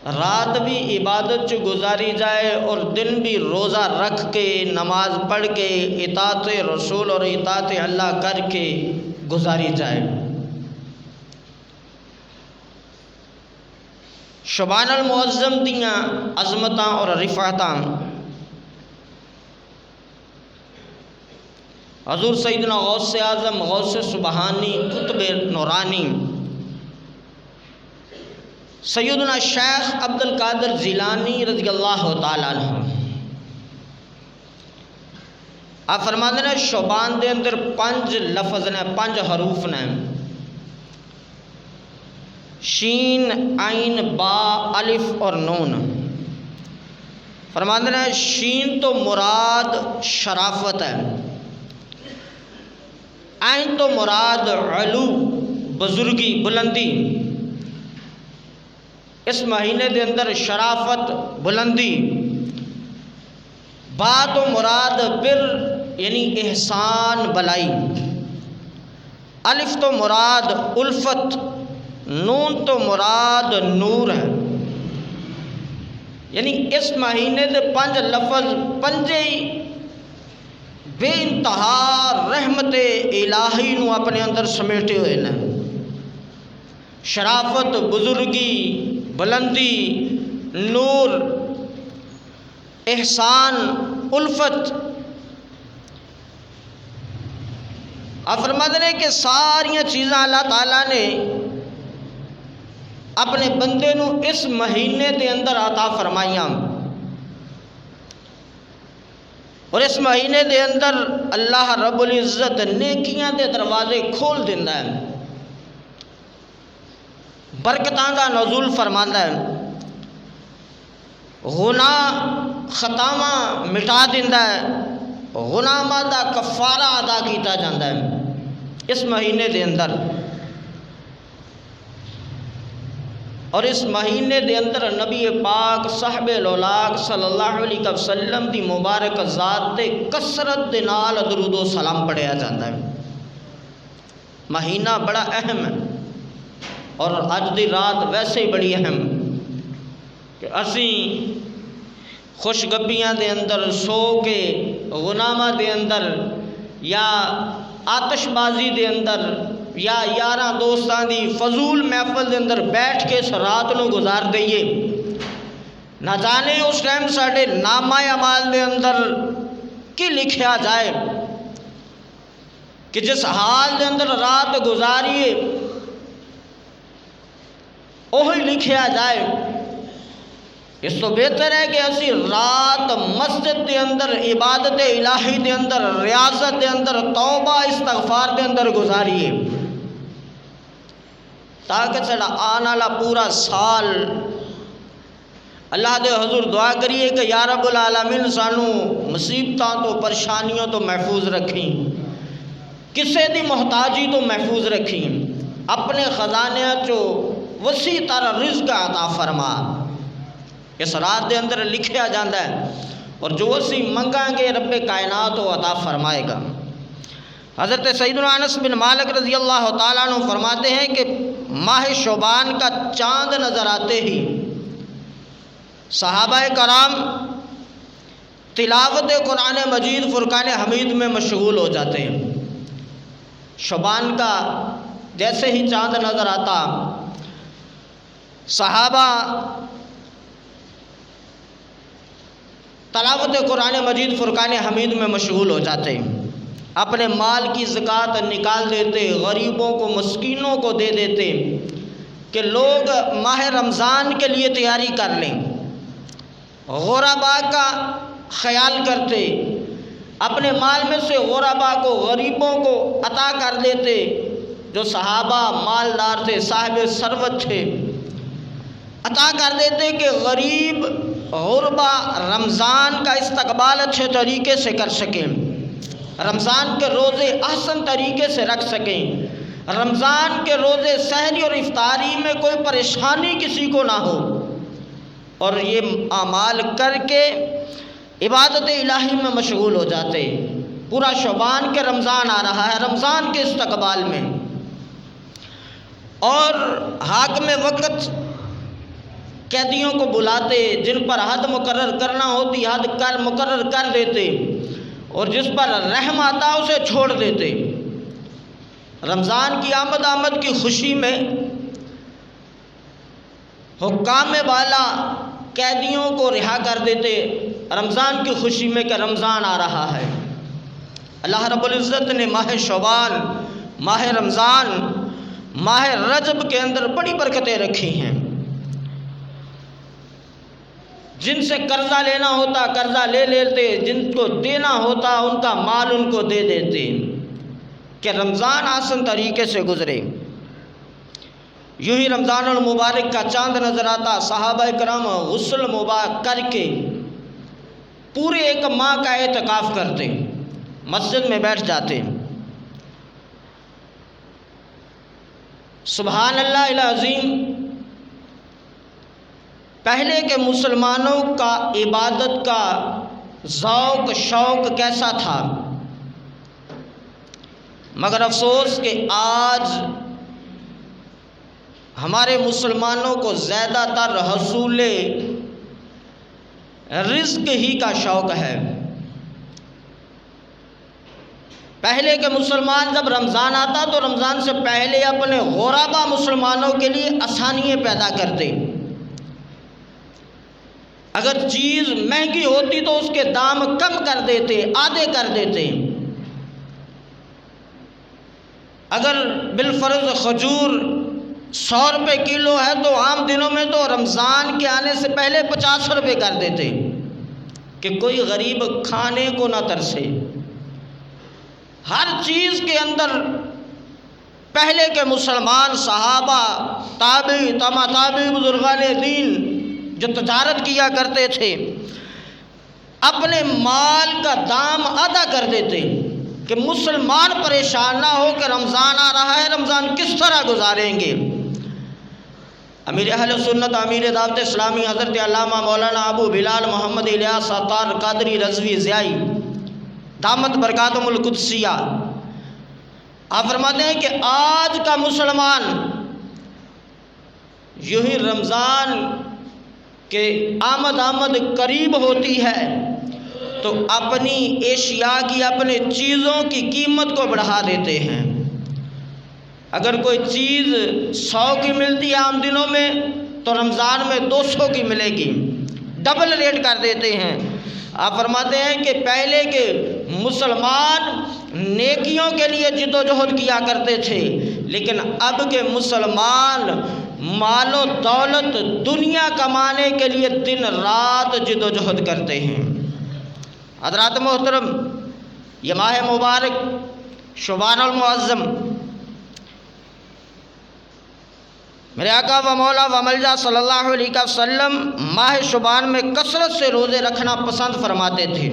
رات بھی عبادت چ گزاری جائے اور دن بھی روزہ رکھ کے نماز پڑھ کے اطاعت رسول اور اطاعت اللہ کر کے گزاری جائے۔ شبان المعظم دیاں عظمتاں اور رفعتاں حضور سیدنا غوث اعظم غوث سبحانی قطب نورانی سیدنا شیخ عبد القادر جیلانی رضی اللہ تعالیٰ عنہ آپ فرماتے ہیں شبان دے اندر 5 لفظ نے، 5 حروف نے، شین عین با الف اور نون۔ فرماتے ہیں شین تو مراد شرافت ہے، عین تو مراد علو بزرگی بلندی، اس مہینے دے اندر شرافت بلندی، با تو مراد بر یعنی احسان بلائی، الف تو مراد الفت، نون تو مراد نور ہے۔ یعنی اس مہینے دے 5 لفظ 5 بے انتہا رحمت الہی نو اپنے اندر سمیٹے ہوئے ہیں۔ شرافت، بزرگی، بلندی، نور، احسان، الفت۔ آپ فرماتے ہیں کہ ساریاں چیزاں اللہ تعالیٰ نے اپنے بندے نو اس مہینے دے اندر عطا فرمائیاں، اور اس مہینے دے اندر اللہ رب العزت نیکیاں دے دروازے کھول دینا ہے، برکتاں دا نزول فرماندا ہے، گناہ خطاواں مٹا دینا ہے، گناہاں دا کفارہ ادا کیتا جاتا ہے اس مہینے دے اندر۔ اور اس مہینے دے اندر نبی پاک صاحب الاولاق صلی اللہ علیہ وسلم دی مبارک ذات تے کثرت دے نال درود و سلام پڑھیا جاتا ہے۔ مہینہ بڑا اہم ہے، اور اج دی رات ویسے ہی بڑی اہم کہ اسی خوشگبیاں دے اندر سو کے غنامہ دے اندر یا آتش بازی دے اندر یا یاراں دوستاں دی فضول محفل دے اندر بیٹھ کے اس رات نو گزار دئیے، نہ جانے اس ٹائم ساڈے نامہ اعمال دے اندر کی لکھیا جائے کہ جس حال دے اندر رات گزاریے وہی لکھیا جائے۔ اس تو بہتر ہے کہ اسی رات مسجد دے اندر عبادت الہی دے اندر ریاضت دے اندر توبہ استغفار دے اندر گزاریے، تاکہ سڑا آنے والا پورا سال اللہ دے حضور دعا کریے کہ یا رب العالمین سانو مصیبتاں تو پریشانیوں تو محفوظ رکھیں، کسے دی محتاجی تو محفوظ رکھیں، اپنے خزانے چو وسیع تر رزق عطا فرما۔ اس رات دے اندر لکھیا جاتا ہے، اور جو اسی منگاں گے رب کائنات و عطا فرمائے گا۔ حضرت سیدنا انس بن مالک رضی اللہ تعالیٰ عنہ فرماتے ہیں کہ ماہ شعبان کا چاند نظر آتے ہی صحابہ کرام تلاوت قرآن مجید فرقان حمید میں مشغول ہو جاتے ہیں۔ شعبان کا جیسے ہی چاند نظر آتا صحابہ تلاوت قرآن مجید فرقان حمید میں مشغول ہو جاتے ہیں، اپنے مال کی زکوٰۃ نکال دیتے، غریبوں کو مسکینوں کو دے دیتے کہ لوگ ماہ رمضان کے لیے تیاری کر لیں، غرباء کا خیال کرتے، اپنے مال میں سے غرباء کو غریبوں کو عطا کر دیتے، جو صحابہ مالدار تھے صاحب ثروت تھے عطا کر دیتے کہ غریب غربا رمضان کا استقبال اچھے طریقے سے کر سکیں، رمضان کے روزے احسن طریقے سے رکھ سکیں، رمضان کے روزے سحری اور افطاری میں کوئی پریشانی کسی کو نہ ہو، اور یہ اعمال کر کے عبادت الہی میں مشغول ہو جاتے۔ پورا شعبان کے رمضان آ رہا ہے، رمضان کے استقبال میں، اور حاکم وقت قیدیوں کو بلاتے، جن پر حد مقرر کرنا ہوتی حد مقرر کر دیتے، اور جس پر رحم آتا اسے چھوڑ دیتے۔ رمضان کی آمد کی خوشی میں حکام بالا قیدیوں کو رہا کر دیتے، رمضان کی خوشی میں کہ رمضان آ رہا ہے۔ اللہ رب العزت نے ماہ شعبان، ماہ رمضان، ماہ رجب کے اندر بڑی برکتیں رکھی ہیں۔ جن سے قرضہ لینا ہوتا قرضہ لے لیتے، جن کو دینا ہوتا ان کا مال ان کو دے دیتے، کہ رمضان آسان طریقے سے گزرے۔ یوں ہی رمضان المبارک کا چاند نظر آتا، صحابہ کرام غسل مبارک کر کے پورے ایک ماہ کا اعتکاف کرتے، مسجد میں بیٹھ جاتے۔ سبحان اللہ العظیم، پہلے کے مسلمانوں کا عبادت کا ذوق شوق کیسا تھا، مگر افسوس کہ آج ہمارے مسلمانوں کو زیادہ تر حصول رزق ہی کا شوق ہے۔ پہلے کے مسلمان جب رمضان آتا تو رمضان سے پہلے اپنے غربا مسلمانوں کے لیے آسانیاں پیدا کرتے۔ اگر چیز مہنگی ہوتی تو اس کے دام کم کر دیتے، آدھے کر دیتے۔ اگر بالفرض کھجور 100 روپے کلو ہے تو عام دنوں میں تو رمضان کے آنے سے پہلے 50 روپے کر دیتے کہ کوئی غریب کھانے کو نہ ترسے۔ ہر چیز کے اندر پہلے کے مسلمان صحابہ، تابعی، تابعی بزرگان دین جو تجارت کیا کرتے تھے، اپنے مال کا دام ادا کر دیتے کہ مسلمان پریشان نہ ہو کہ رمضان آ رہا ہے، رمضان کس طرح گزاریں گے۔ امیر اہل سنت، امیر دعوت اسلامی حضرت علامہ مولانا ابو بلال محمد الیاس عطار قادری رضوی ضیائی دامت برکاتہم القدسیہ، آپ فرماتے ہیں کہ آج کا مسلمان یوں ہی رمضان کے آمد قریب ہوتی ہے تو اپنی اشیاء کی، اپنے چیزوں کی قیمت کو بڑھا دیتے ہیں۔ اگر کوئی چیز 100 کی ملتی ہے عام دنوں میں تو رمضان میں 200 کی ملے گی، ڈبل ریٹ کر دیتے ہیں۔ آپ فرماتے ہیں کہ پہلے کے مسلمان نیکیوں کے لیے جد و جہد کیا کرتے تھے، لیکن اب کے مسلمان مال و دولت دنیا کمانے کے لیے دن رات جد و جہد کرتے ہیں۔ حضرات محترم، یہ ماہ مبارک شعبان المعظم، میرے آقا و مولا و ملجا صلی اللہ علیہ وسلم ماہ شعبان میں کثرت سے روزے رکھنا پسند فرماتے تھے۔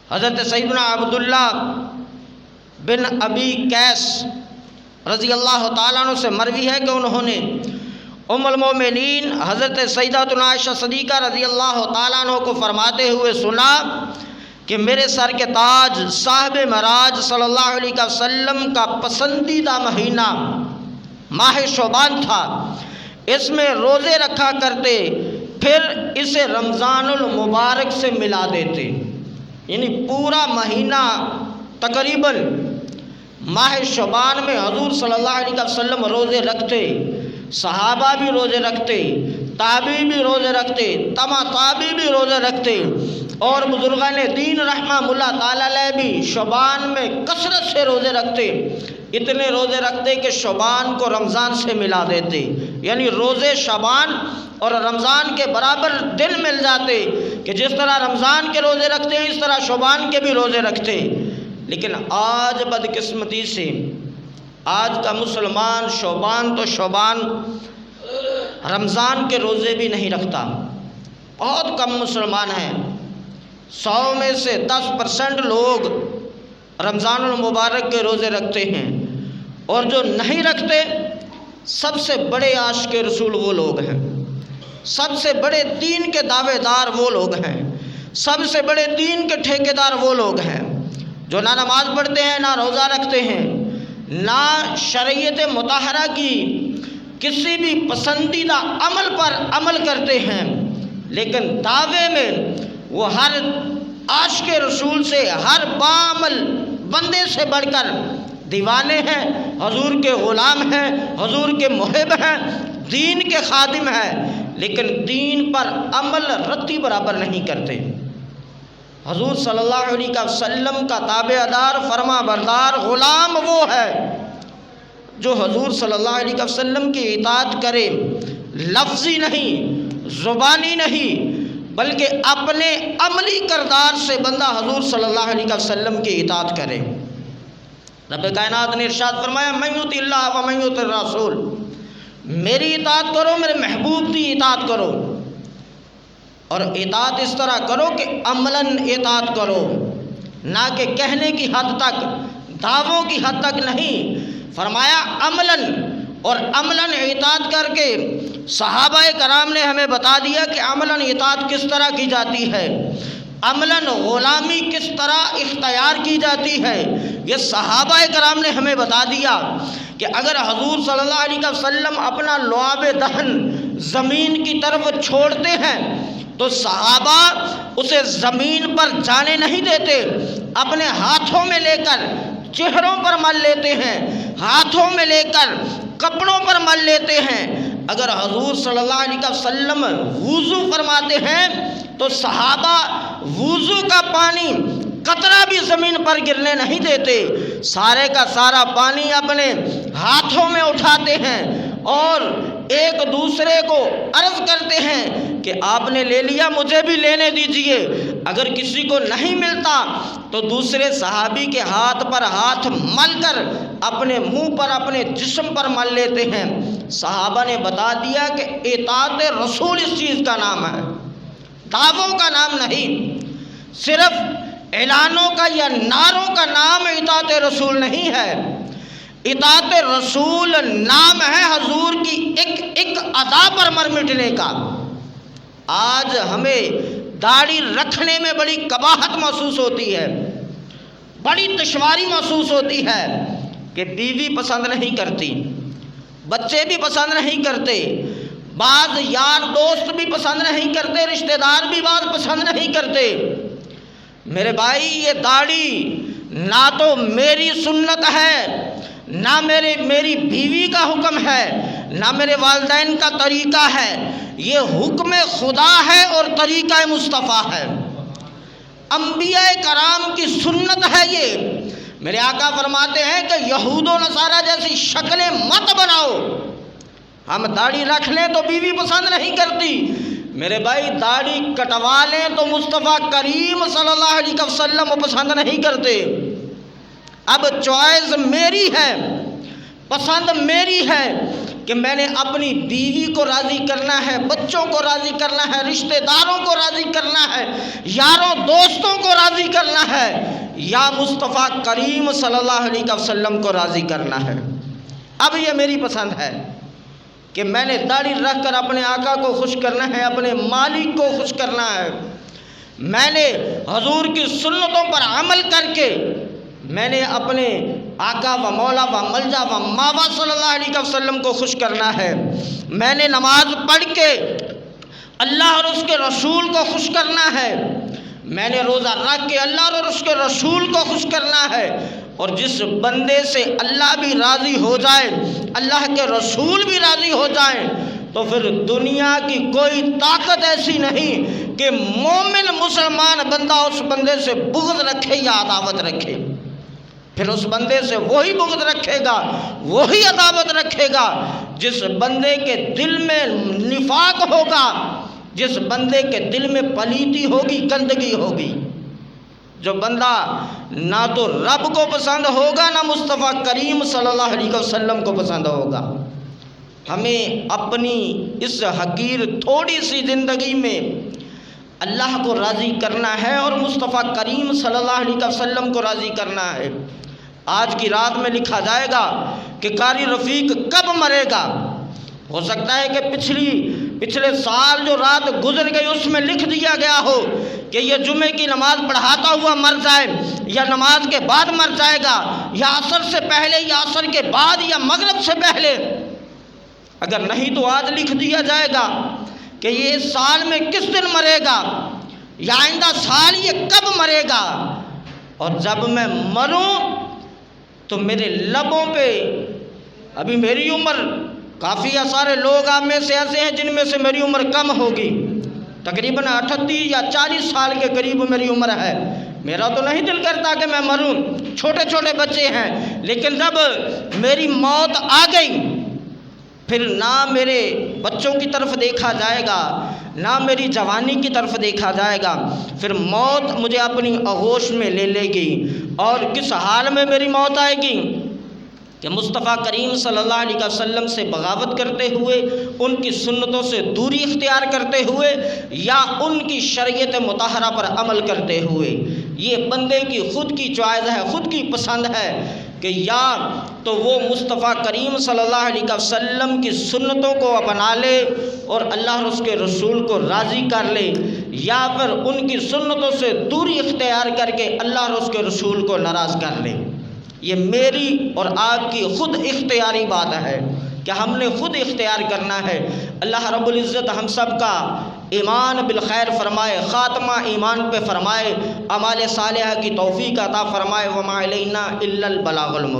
حضرت سیدنا عبداللہ بن ابی قیس رضی اللہ تعالیٰ عنہ سے مروی ہے کہ انہوں نے ام المومنین حضرت سیداتنا عائشہ صدیقہ رضی اللہ تعالیٰ عنہ کو فرماتے ہوئے سنا کہ میرے سر کے تاج صاحب معراج صلی اللہ علیہ وسلم کا پسندیدہ مہینہ ماہ شعبان تھا، اس میں روزے رکھا کرتے، پھر اسے رمضان المبارک سے ملا دیتے، یعنی پورا مہینہ تقریباً ماہ شعبان میں حضور صلی اللہ علیہ وسلم روزے رکھتے، صحابہ بھی روزے رکھتے، تابعی بھی روزے رکھتے، تابعی بھی روزے رکھتے، اور بزرگان دین رحمہ اللہ تعالیٰ علیہ بھی شعبان میں کثرت سے روزے رکھتے، اتنے روزے رکھتے کہ شعبان کو رمضان سے ملا دیتے، یعنی روزے شعبان اور رمضان کے برابر دن مل جاتے کہ جس طرح رمضان کے روزے رکھتے ہیں اس طرح شعبان کے بھی روزے رکھتے۔ لیکن آج بدقسمتی سے آج کا مسلمان شعبان تو شعبان، رمضان کے روزے بھی نہیں رکھتا۔ بہت کم مسلمان ہیں، 100 میں سے 10% لوگ رمضان المبارک کے روزے رکھتے ہیں، اور جو نہیں رکھتے سب سے بڑے عاشق رسول وہ لوگ ہیں، سب سے بڑے دین کے دعوے دار وہ لوگ ہیں، سب سے بڑے دین کے ٹھیکیدار وہ لوگ ہیں جو نہ نماز پڑھتے ہیں، نہ روزہ رکھتے ہیں، نہ شریعت مطہرہ کی کسی بھی پسندیدہ عمل پر عمل کرتے ہیں، لیکن دعوے میں وہ ہر عاشق رسول سے، ہر باعمل بندے سے بڑھ کر دیوانے ہیں، حضور کے غلام ہیں، حضور کے محب ہیں، دین کے خادم ہیں، لیکن دین پر عمل رتی برابر نہیں کرتے۔ حضور صلی اللہ علیہ وسلم کا تابع دار، فرما بردار غلام وہ ہے جو حضور صلی اللہ علیہ وسلم کی اطاعت کرے، لفظی نہیں، زبانی نہیں، بلکہ اپنے عملی کردار سے بندہ حضور صلی اللہ علیہ وسلم کی اطاعت کرے۔ رب کائنات نے ارشاد فرمایا من یطع اللہ و من یطع الرسول، میری اطاعت کرو، میرے محبوب کی اطاعت کرو، اور اطاعت اس طرح کرو کہ عملاً اطاعت کرو، نہ کہ کہنے کی حد تک، دعووں کی حد تک نہیں۔ فرمایا عملاً، اور عملاً اطاعت کر کے صحابہ کرام نے ہمیں بتا دیا کہ عملاً اطاعت کس طرح کی جاتی ہے، عملاً غلامی کس طرح اختیار کی جاتی ہے۔ یہ صحابہ کرام نے ہمیں بتا دیا کہ اگر حضور صلی اللہ علیہ وسلم اپنا لعاب دہن زمین کی طرف چھوڑتے ہیں تو صحابہ اسے زمین پر جانے نہیں دیتے، اپنے ہاتھوں میں لے کر چہروں پر مل لیتے ہیں، ہاتھوں میں لے کر کپڑوں پر مل لیتے ہیں۔ اگر حضور صلی اللہ علیہ وسلم وضو فرماتے ہیں تو صحابہ وضو کا پانی قطرہ بھی زمین پر گرنے نہیں دیتے، سارے کا سارا پانی اپنے ہاتھوں میں اٹھاتے ہیں اور ایک دوسرے کو عرض کرتے ہیں کہ آپ نے لے لیا، مجھے بھی لینے دیجئے۔ اگر کسی کو نہیں ملتا تو دوسرے صحابی کے ہاتھ پر ہاتھ مل کر اپنے منہ پر، اپنے جسم پر مل لیتے ہیں۔ صحابہ نے بتا دیا کہ اطاعت رسول اس چیز کا نام ہے، دعووں کا نام نہیں، صرف اعلانوں کا یا نعروں کا نام اطاعت رسول نہیں ہے۔ اطاعت رسول نام ہے حضور کی ایک ایک ادا پر مر مٹنے کا۔ آج ہمیں داڑھی رکھنے میں بڑی قباحت محسوس ہوتی ہے، بڑی دشواری محسوس ہوتی ہے کہ بیوی پسند نہیں کرتی، بچے بھی پسند نہیں کرتے، بعض یار دوست بھی پسند نہیں کرتے، رشتہ دار بھی بعض پسند نہیں کرتے۔ میرے بھائی، یہ داڑھی نہ تو میری سنت ہے، نہ میری بیوی کا حکم ہے، نہ میرے والدین کا طریقہ ہے، یہ حکم خدا ہے اور طریقہ مصطفیٰ ہے، انبیاء کرام کی سنت ہے۔ یہ میرے آقا فرماتے ہیں کہ یہود و نصارہ جیسی شکلیں مت بناؤ۔ ہم داڑھی رکھ لیں تو بیوی پسند نہیں کرتی، میرے بھائی داڑھی کٹوا لیں تو مصطفیٰ کریم صلی اللہ علیہ وسلم پسند نہیں کرتے۔ اب چوائس میری ہے، پسند میری ہے کہ میں نے اپنی بیوی کو راضی کرنا ہے، بچوں کو راضی کرنا ہے، رشتہ داروں کو راضی کرنا ہے، یاروں دوستوں کو راضی کرنا ہے، یا مصطفیٰ کریم صلی اللہ علیہ وسلم کو راضی کرنا ہے۔ اب یہ میری پسند ہے کہ میں نے داڑھی رکھ کر اپنے آقا کو خوش کرنا ہے، اپنے مالک کو خوش کرنا ہے۔ میں نے حضور کی سنتوں پر عمل کر کے میں نے اپنے آقا و مولا و ملجا و ماوا صلی اللہ علیہ وسلم کو خوش کرنا ہے۔ میں نے نماز پڑھ کے اللہ اور اس کے رسول کو خوش کرنا ہے۔ میں نے روزہ رکھ کے اللہ اور اس کے رسول کو خوش کرنا ہے۔ اور جس بندے سے اللہ بھی راضی ہو جائے، اللہ کے رسول بھی راضی ہو جائیں، تو پھر دنیا کی کوئی طاقت ایسی نہیں کہ مومن مسلمان بندہ اس بندے سے بغض رکھے یا عداوت رکھے۔ پھر اس بندے سے وہی بغض رکھے گا، وہی عداوت رکھے گا جس بندے کے دل میں نفاق ہوگا، جس بندے کے دل میں پلیتی ہوگی، گندگی ہوگی۔ جو بندہ نہ تو رب کو پسند ہوگا، نہ مصطفیٰ کریم صلی اللہ علیہ وسلم کو پسند ہوگا۔ ہمیں اپنی اس حقیر تھوڑی سی زندگی میں اللہ کو راضی کرنا ہے اور مصطفیٰ کریم صلی اللہ علیہ وسلم کو راضی کرنا ہے۔ آج کی رات میں لکھا جائے گا کہ قاری رفیق کب مرے گا۔ ہو سکتا ہے کہ پچھلے سال جو رات گزر گئی اس میں لکھ دیا گیا ہو کہ یہ جمعے کی نماز پڑھاتا ہوا مر جائے، یا نماز کے بعد مر جائے گا، یا عصر سے پہلے، یا عصر کے بعد، یا مغرب سے پہلے۔ اگر نہیں تو آج لکھ دیا جائے گا کہ یہ سال میں کس دن مرے گا، یا آئندہ سال یہ کب مرے گا، اور جب میں مروں تو میرے لبوں پہ، ابھی میری عمر، کافی سارے لوگ آپ میں سے ایسے ہیں جن میں سے میری عمر کم ہوگی، تقریباً 38 یا 40 سال کے قریب میری عمر ہے، میرا تو نہیں دل کرتا کہ میں مروں، چھوٹے چھوٹے بچے ہیں، لیکن جب میری موت آ گئی پھر نہ میرے بچوں کی طرف دیکھا جائے گا، نہ میری جوانی کی طرف دیکھا جائے گا، پھر موت مجھے اپنی آغوش میں لے لے گی۔ اور کس حال میں میری موت آئے گی کہ مصطفیٰ کریم صلی اللہ علیہ وسلم سے بغاوت کرتے ہوئے، ان کی سنتوں سے دوری اختیار کرتے ہوئے، یا ان کی شریعت مطہرہ پر عمل کرتے ہوئے۔ یہ بندے کی خود کی چوائس ہے، خود کی پسند ہے کہ یا تو وہ مصطفیٰ کریم صلی اللہ علیہ وسلم کی سنتوں کو اپنا لے اور اللہ اور اس کے رسول کو راضی کر لے، یا پھر ان کی سنتوں سے دوری اختیار کر کے اللہ اور اس کے رسول کو ناراض کر لے۔ یہ میری اور آپ کی خود اختیاری بات ہے کہ ہم نے خود اختیار کرنا ہے۔ اللہ رب العزت ہم سب کا ایمان بالخیر فرمائے، خاتمہ ایمان پہ فرمائے، اعمال صالحہ کی توفیق عطا فرمائے۔ وما علینا الا البلاغ المبین۔